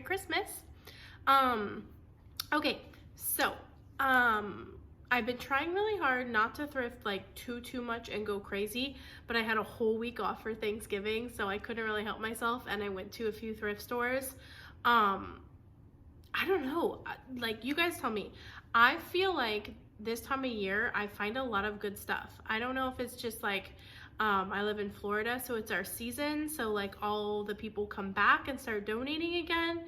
Christmas. Okay, so I've been trying really hard not to thrift like too much and go crazy, but I had a whole week off for Thanksgiving, so I couldn't really help myself, and I went to a few thrift stores. I don't know, like, you guys tell me. I feel like this time of year I find a lot of good stuff. I don't know if it's just like I live in Florida, so it's our season, so like all the people come back and start donating again,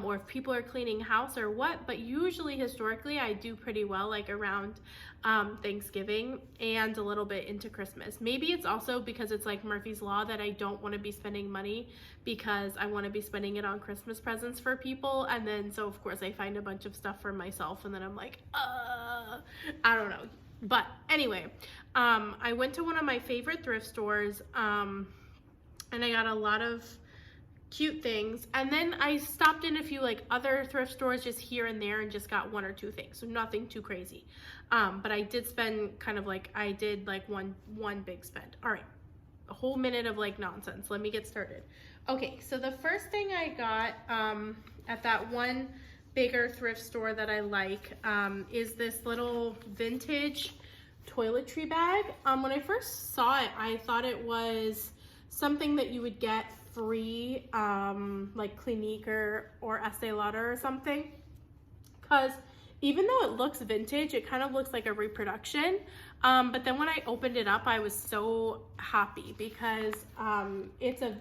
or if people are cleaning house or what, but usually historically I do pretty well like around Thanksgiving and a little bit into Christmas. Maybe it's also because it's like Murphy's Law that I don't want to be spending money because I want to be spending it on Christmas presents for people, and then so of course I find a bunch of stuff for myself and then I'm like, I don't know. But anyway, I went to one of my favorite thrift stores, and I got a lot of cute things, and then I stopped in a few like other thrift stores just here and there and just got one or two things, so nothing too crazy. But I did spend kind of like, I did like one big spend. All right, a whole minute of like nonsense. Let me get started. Okay, so the first thing I got at that one bigger thrift store that I like is this little vintage toiletry bag. When I first saw it, I thought it was something that you would get free, like Clinique or Estee Lauder or something, because even though it looks vintage, it kind of looks like a reproduction. But then when I opened it up, I was so happy because it's a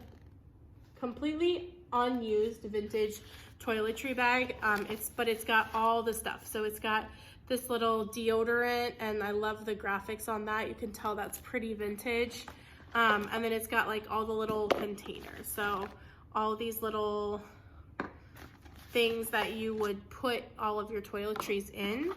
completely unused vintage toiletry bag. But it's got all the stuff. So it's got this little deodorant, and I love the graphics on that. You can tell that's pretty vintage. And then it's got like all the little containers. So all these little things that you would put all of your toiletries in.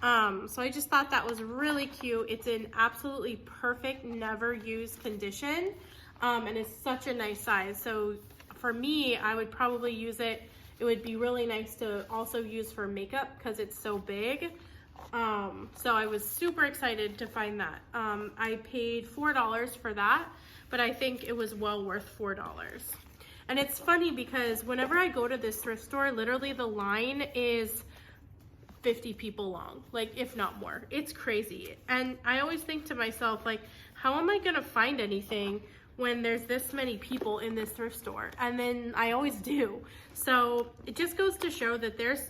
So I just thought that was really cute. It's in absolutely perfect, never used condition. And it's such a nice size. So for me, I would probably use it. It would be really nice to also use for makeup because it's so big. So I was super excited to find that. I paid $4 for that, but I think it was well worth $4. And it's funny because whenever I go to this thrift store, literally the line is 50 people long, like if not more. It's crazy. And I always think to myself, like, how am I gonna find anything when there's this many people in this thrift store? And then I always do. So it just goes to show that there's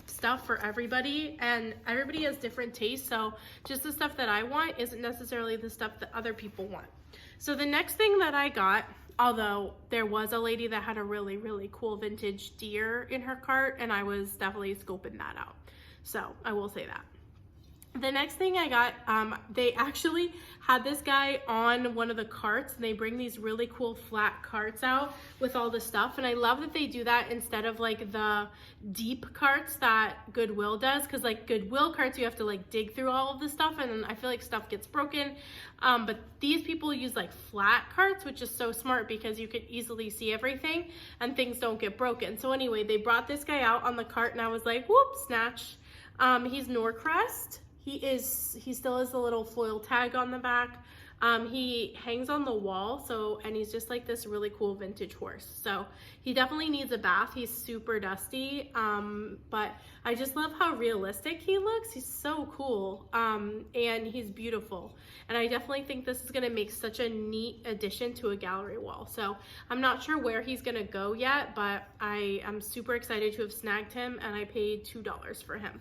stuff for everybody, and everybody has different tastes, so just the stuff that I want isn't necessarily the stuff that other people want. So the next thing that I got, although there was a lady that had a really cool vintage deer in her cart, and I was definitely scoping that out, so I will say that. The next thing I got, they actually had this guy on one of the carts, and they bring these really cool flat carts out with all the stuff, and I love that they do that instead of like the deep carts that Goodwill does, because like Goodwill carts, you have to like dig through all of the stuff, and I feel like stuff gets broken, but these people use like flat carts, which is so smart because you could easily see everything and things don't get broken. So anyway, they brought this guy out on the cart, and I was like, whoop, snatch. He's Norcrest. He still has the little foil tag on the back. He hangs on the wall, and he's just like this really cool vintage horse. So he definitely needs a bath. He's super dusty, but I just love how realistic he looks. He's so cool, and he's beautiful. And I definitely think this is gonna make such a neat addition to a gallery wall. So I'm not sure where he's gonna go yet, but I am super excited to have snagged him, and I paid $2 for him.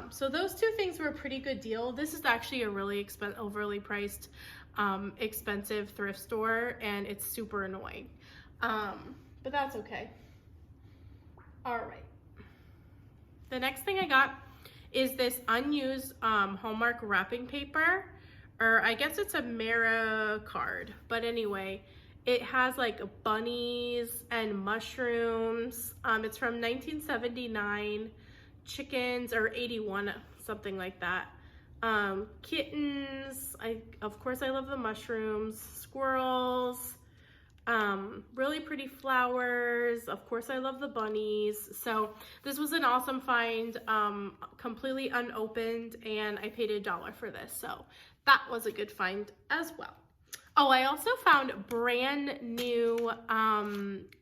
So those two things were a pretty good deal. This is actually a really overly priced, expensive thrift store, and it's super annoying. But that's okay. All right. The next thing I got is this unused Hallmark wrapping paper, or I guess it's a Mara card, but anyway, it has like bunnies and mushrooms. It's from 1979. Chickens, or 81, something like that. Kittens, of course I love the mushrooms. Squirrels, really pretty flowers. Of course I love the bunnies. So this was an awesome find, completely unopened, and I paid $1 for this. So that was a good find as well. Oh, I also found brand new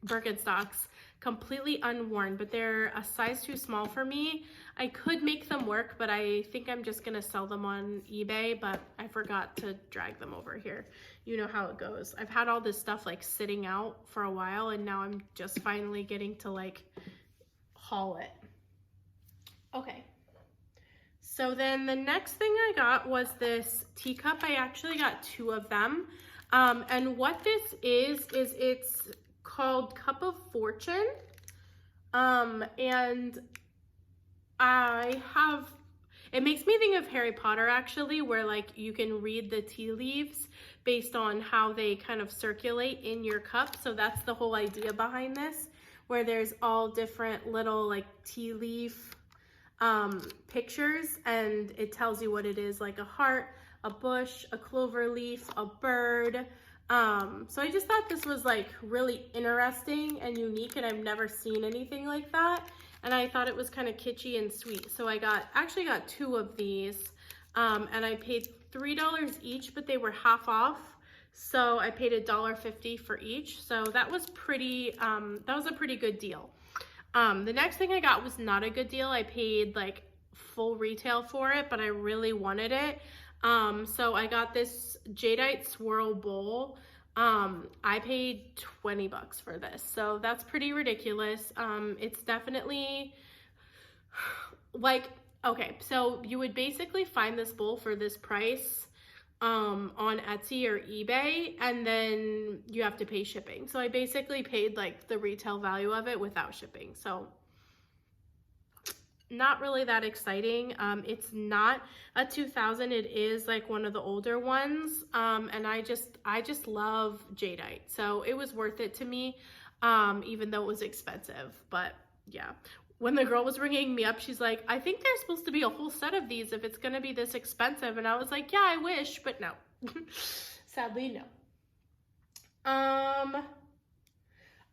Birkenstocks completely unworn, but they're a size too small for me. I could make them work, but I think I'm just gonna sell them on eBay, but I forgot to drag them over here. You know how it goes. I've had all this stuff like sitting out for a while, and now I'm just finally getting to like haul it. Okay. So then the next thing I got was this teacup. I actually got 2 of them. And what this is it's called Cup of Fortune. And it makes me think of Harry Potter actually, where like you can read the tea leaves based on how they kind of circulate in your cup. So that's the whole idea behind this, where there's all different little like tea leaf pictures, and it tells you what it is, like a heart, a bush, a clover leaf, a bird. So I just thought this was like really interesting and unique, and I've never seen anything like that. And I thought it was kind of kitschy and sweet. So I actually got 2 of these, and I paid $3 each, but they were half off. So I paid $1.50 for each. So that was a pretty good deal. The next thing I got was not a good deal. I paid like full retail for it, but I really wanted it. So I got this jadeite swirl bowl. I paid 20 bucks for this. So that's pretty ridiculous. It's definitely like, okay, so you would basically find this bowl for this price on Etsy or eBay, and then you have to pay shipping. So I basically paid like the retail value of it without shipping. So not really that exciting. It's not a 2000, it is like one of the older ones. And I just love jadeite. So it was worth it to me, even though it was expensive. But yeah, when the girl was ringing me up, she's like, I think there's supposed to be a whole set of these if it's gonna be this expensive. And I was like, yeah, I wish, but no. Sadly, no.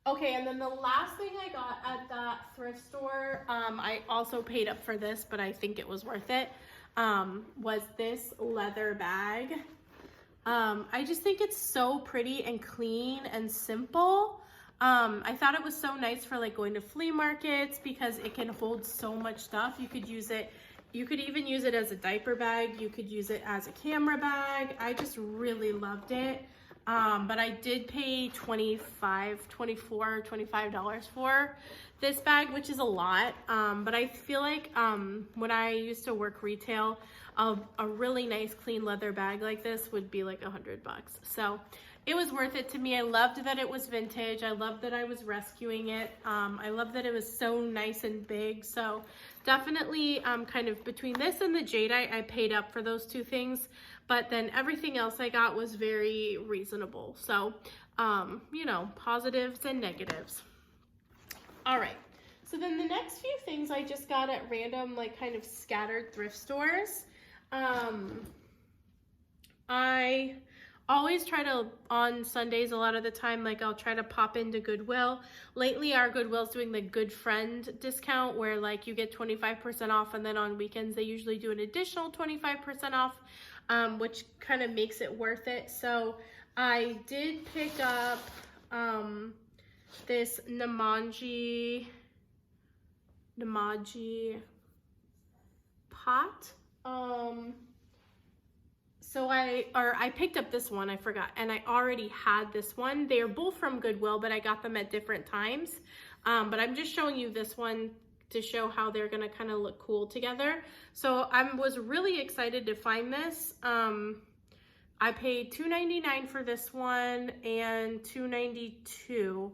Okay, and then the last thing I got at that thrift store, I also paid up for this, but I think it was worth it, was this leather bag. I just think it's so pretty and clean and simple. I thought it was so nice for like going to flea markets because it can hold so much stuff. You could use it, you could even use it as a diaper bag. You could use it as a camera bag. I just really loved it. But I did pay $25 for this bag, which is a lot. But I feel like when I used to work retail, a really nice clean leather bag like this would be like $100. So it was worth it to me. I loved that it was vintage. I loved that I was rescuing it. I loved that it was so nice and big. So definitely kind of between this and the jadeite, I paid up for those 2 things. But then everything else I got was very reasonable. So, you know, positives and negatives. All right. So then the next few things I just got at random, like kind of scattered thrift stores. I always try to, on Sundays, a lot of the time, like I'll try to pop into Goodwill. Lately, our Goodwill's doing the Good Friend discount where like you get 25% off, and then on weekends, they usually do an additional 25% off. Which kind of makes it worth it. So I did pick up this Namaji pot. So I picked up this one, I forgot, and I already had this one. They are both from Goodwill, but I got them at different times. But I'm just showing you this one to show how they're gonna kind of look cool together. So I was really excited to find this. I paid $2.99 for this one and $2.92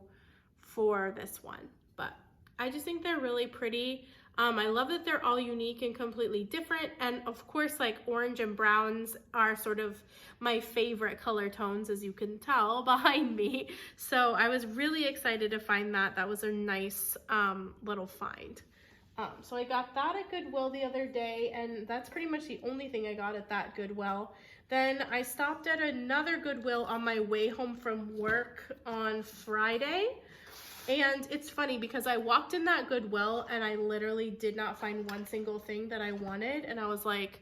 for this one, but I just think they're really pretty. I love that they're all unique and completely different, and of course like orange and browns are sort of my favorite color tones, as you can tell behind me. So I was really excited to find that. That was a nice little find. So I got that at Goodwill the other day, and that's pretty much the only thing I got at that Goodwill. Then I stopped at another Goodwill on my way home from work on Friday. And it's funny because I walked in that Goodwill and I literally did not find one single thing that I wanted. And I was like,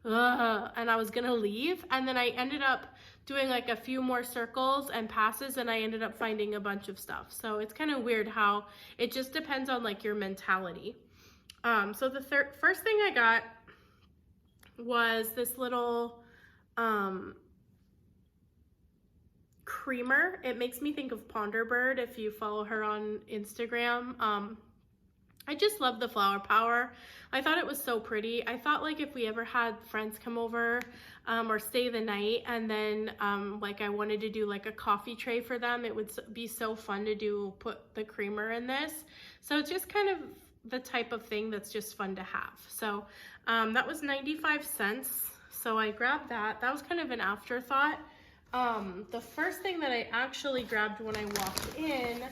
ugh, and I was gonna leave, and then I ended up doing like a few more circles and passes, and I ended up finding a bunch of stuff. So it's kind of weird how it just depends on like your mentality. So the first thing I got was this little creamer. It makes me think of Ponderbird if you follow her on Instagram. I just love the flower power. I thought it was so pretty. I thought like if we ever had friends come over or stay the night, and then like I wanted to do like a coffee tray for them, it would be so fun to put the creamer in this. So it's just kind of the type of thing that's just fun to have. So that was 95 cents. So I grabbed that. That was kind of an afterthought. The first thing that I actually grabbed when I walked in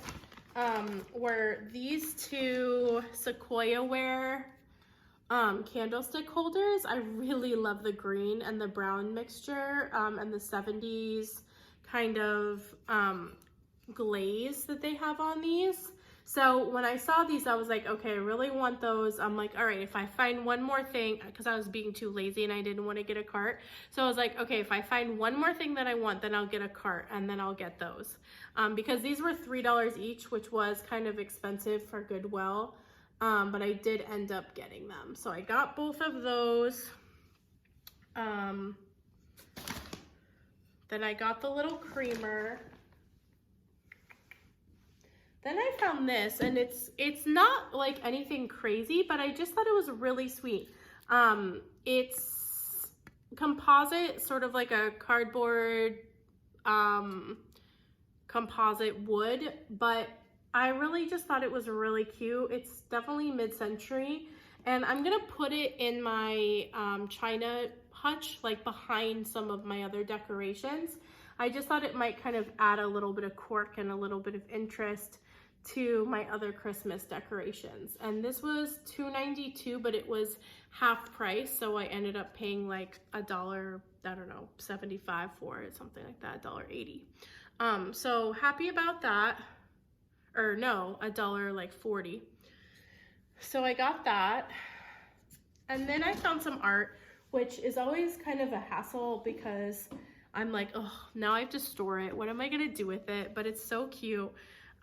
were these two Sequoia ware candlestick holders. I really love the green and the brown mixture and the 70s kind of glaze that they have on these. So when I saw these, I was like, okay, I really want those. I'm like, all right, if I find one more thing, because I was being too lazy and I didn't want to get a cart. So I was like, okay, if I find one more thing that I want, then I'll get a cart and then I'll get those. Because these were $3 each, which was kind of expensive for Goodwill. But I did end up getting them. So I got both of those. Then I got the little creamer. Then I found this, and it's not like anything crazy, but I just thought it was really sweet. It's composite, sort of like a cardboard composite wood, but I really just thought it was really cute. It's definitely mid-century, and I'm gonna put it in my china hutch, like behind some of my other decorations. I just thought it might kind of add a little bit of quirk and a little bit of interest to my other Christmas decorations. And this was $2.92, but it was half price, so I ended up paying like $1, I don't know, 75 for it, something like that, $1.80. So happy about that. Or no, $1 like 40. So I got that. And then I found some art, which is always kind of a hassle because I'm like, oh, now I have to store it. What am I gonna do with it? But it's so cute.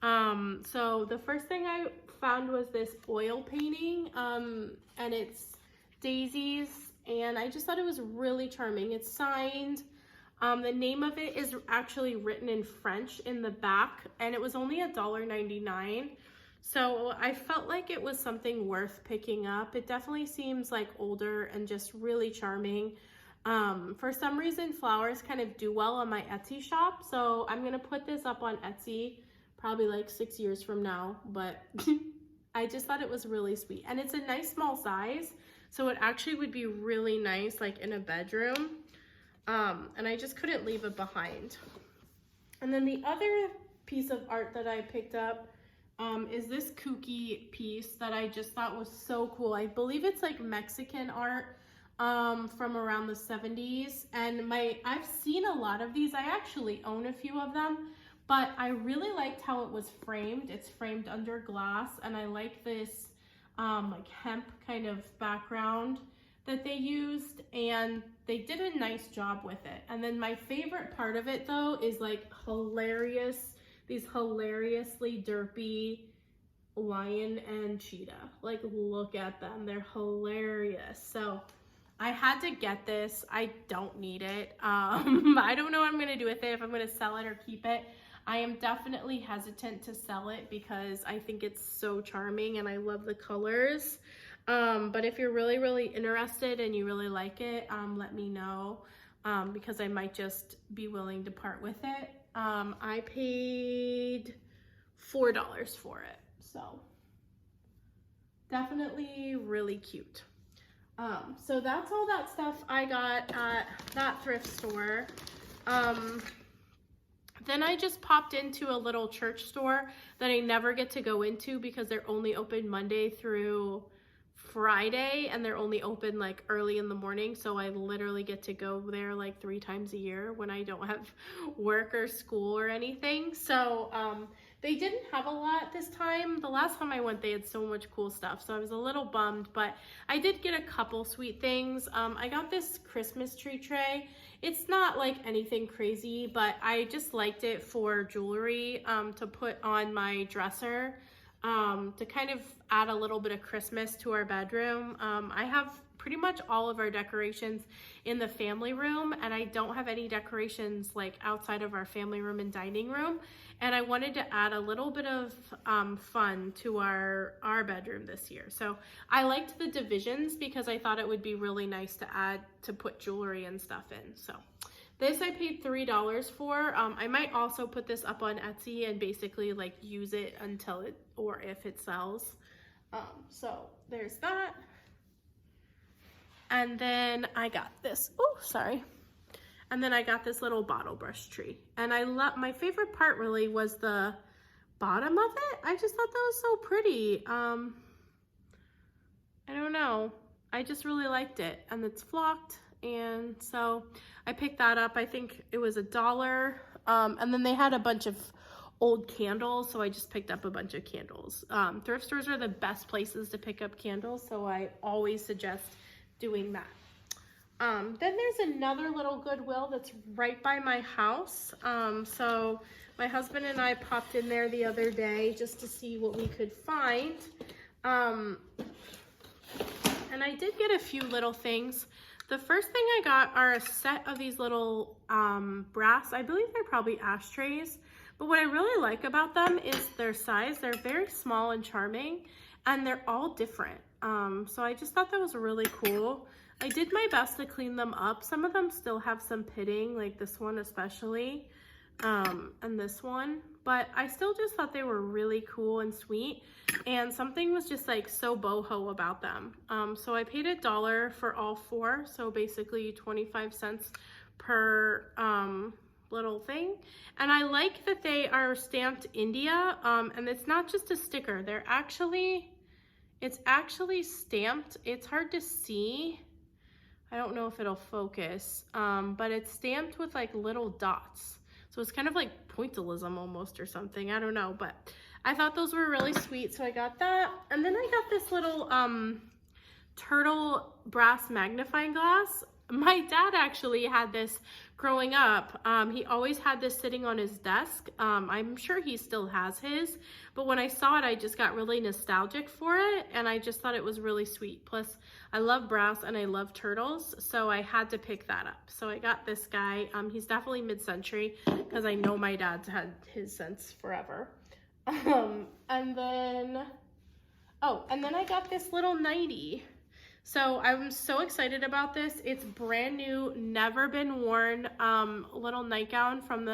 So the first thing I found was this oil painting, and it's daisies, and I just thought it was really charming. It's signed. The name of it is actually written in French in the back, and it was only $1.99. So I felt like it was something worth picking up. It definitely seems like older and just really charming. For some reason, flowers kind of do well on my Etsy shop, so I'm gonna put this up on Etsy probably like 6 years from now, but I just thought it was really sweet. And it's a nice small size, so it actually would be really nice like in a bedroom. And I just couldn't leave it behind. And then the other piece of art that I picked up is this kooky piece that I just thought was so cool. I believe it's like Mexican art from around the 70s. And I've seen a lot of these. I actually own a few of them. But I really liked how it was framed. It's framed under glass, and I like this like hemp kind of background that they used, and they did a nice job with it. And then my favorite part of it though is like these hilariously derpy lion and cheetah. Like, look at them, they're hilarious. So I had to get this. I don't need it. I don't know what I'm gonna do with it, if I'm gonna sell it or keep it. I am definitely hesitant to sell it because I think it's so charming and I love the colors. But if you're really, really interested and you really like it, let me know because I might just be willing to part with it. I paid $4 for it, so definitely really cute. So that's all that stuff I got at that thrift store. Then I just popped into a little church store that I never get to go into because they're only open Monday through Friday, and they're only open like early in the morning. So I literally get to go there like 3 times a year when I don't have work or school or anything. So They didn't have a lot this time. The last time I went, they had so much cool stuff, so I was a little bummed, but I did get a couple sweet things. I got this Christmas tree tray. It's not like anything crazy, but I just liked it for jewelry to put on my dresser to kind of add a little bit of Christmas to our bedroom. I have pretty much all of our decorations in the family room, and I don't have any decorations like outside of our family room and dining room, and I wanted to add a little bit of fun to our bedroom this year. So I liked the divisions because I thought it would be really nice to add to put jewelry and stuff in. So this I paid $3 for. I might also put this up on Etsy and basically like use it until it or if it sells. So there's that. And then I got this, oh, sorry. And then I got this little bottle brush tree. And my favorite part really was the bottom of it. I just thought that was so pretty. I don't know. I just really liked it. And it's flocked. And so I picked that up. I think it was $1. And then they had a bunch of old candles, so I just picked up a bunch of candles. Thrift stores are the best places to pick up candles, so I always suggest doing that. Then there's another little Goodwill that's right by my house. So my husband and I popped in there the other day just to see what we could find. And I did get a few little things. The first thing I got are a set of these little brass, I believe they're probably ashtrays. But what I really like about them is their size. They're very small and charming, and they're all different. So I just thought that was really cool. I did my best to clean them up. Some of them still have some pitting, like this one especially, and this one. But I still just thought they were really cool and sweet. And something was just like so boho about them. So I paid $1 for all 4. So basically 25 cents per little thing. And I like that they are stamped India. And it's not just a sticker. It's actually stamped. It's hard to see. I don't know if it'll focus, but it's stamped with like little dots. So it's kind of like pointillism almost or something. I don't know, but I thought those were really sweet. So I got that. And then I got this little turtle brass magnifying glass. My dad actually had this growing up. He always had this sitting on his desk. I'm sure he still has his, but when I saw it, I just got really nostalgic for it, and I just thought it was really sweet. Plus, I love brass and I love turtles, so I had to pick that up. So I got this guy. He's definitely mid-century because I know my dad's had his since forever. And then I got this little nightie. So I'm so excited about this. It's brand new, never been worn, little nightgown from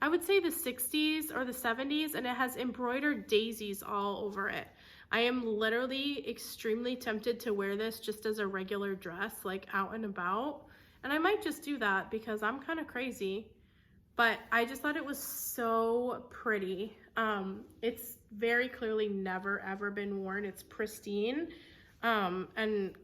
I would say the 60s or the 70s, and it has embroidered daisies all over it. I am literally extremely tempted to wear this just as a regular dress, like out and about. And I might just do that because I'm kind of crazy, but I just thought it was so pretty. It's very clearly never ever been worn. It's pristine. And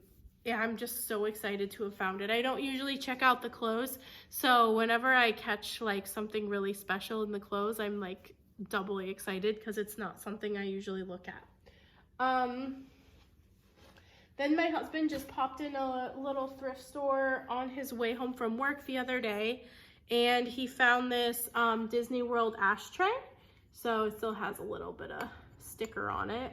yeah, I'm just so excited to have found it. I don't usually check out the clothes, so whenever I catch like something really special in the clothes, I'm like doubly excited because it's not something I usually look at. Then my husband just popped in a little thrift store on his way home from work the other day, and he found this Disney World ashtray. So it still has a little bit of sticker on it.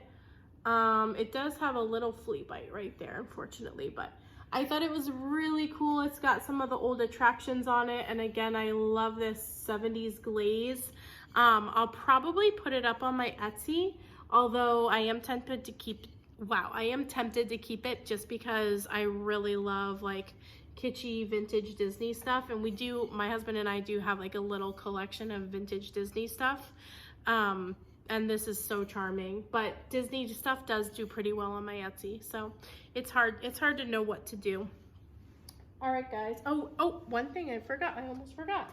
It does have a little flea bite right there, unfortunately, but I thought it was really cool. It's got some of the old attractions on it, and again, I love this 70s glaze. I'll probably put it up on my Etsy, although I am tempted to keep it just because I really love like kitschy vintage Disney stuff, and my husband and I do have like a little collection of vintage Disney stuff. And this is so charming, but Disney stuff does do pretty well on my Etsy, so it's hard to know what to do. All right, guys. Oh, one thing I almost forgot.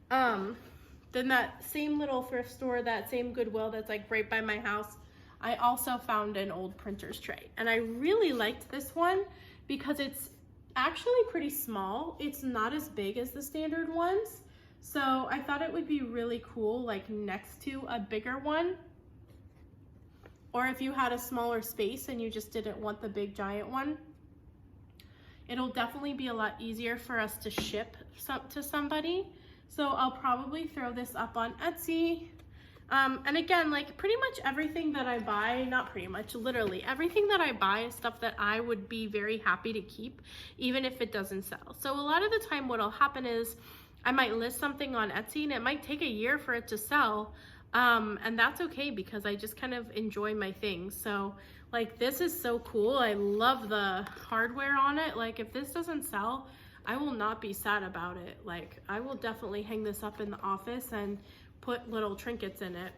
Then that same little thrift store, that same Goodwill that's like right by my house, I also found an old printer's tray, and I really liked this one because it's actually pretty small. It's not as big as the standard ones. So I thought it would be really cool, like next to a bigger one. Or if you had a smaller space and you just didn't want the big giant one, it'll definitely be a lot easier for us to ship to somebody. So I'll probably throw this up on Etsy. And again, like pretty much everything that I buy, not pretty much, literally everything that I buy is stuff that I would be very happy to keep, even if it doesn't sell. So a lot of the time what'll happen is I might list something on Etsy and it might take a year for it to sell. And that's okay because I just kind of enjoy my things. So like this is so cool. I love the hardware on it. Like if this doesn't sell, I will not be sad about it. Like I will definitely hang this up in the office and put little trinkets in it.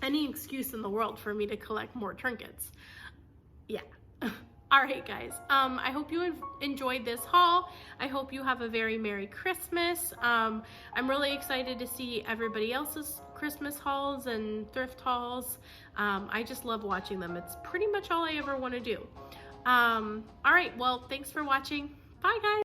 Any excuse in the world for me to collect more trinkets. Yeah. All right, guys. I hope you enjoyed this haul. I hope you have a very Merry Christmas. I'm really excited to see everybody else's Christmas hauls and thrift hauls. I just love watching them. It's pretty much all I ever want to do. All right. Well, thanks for watching. Bye, guys.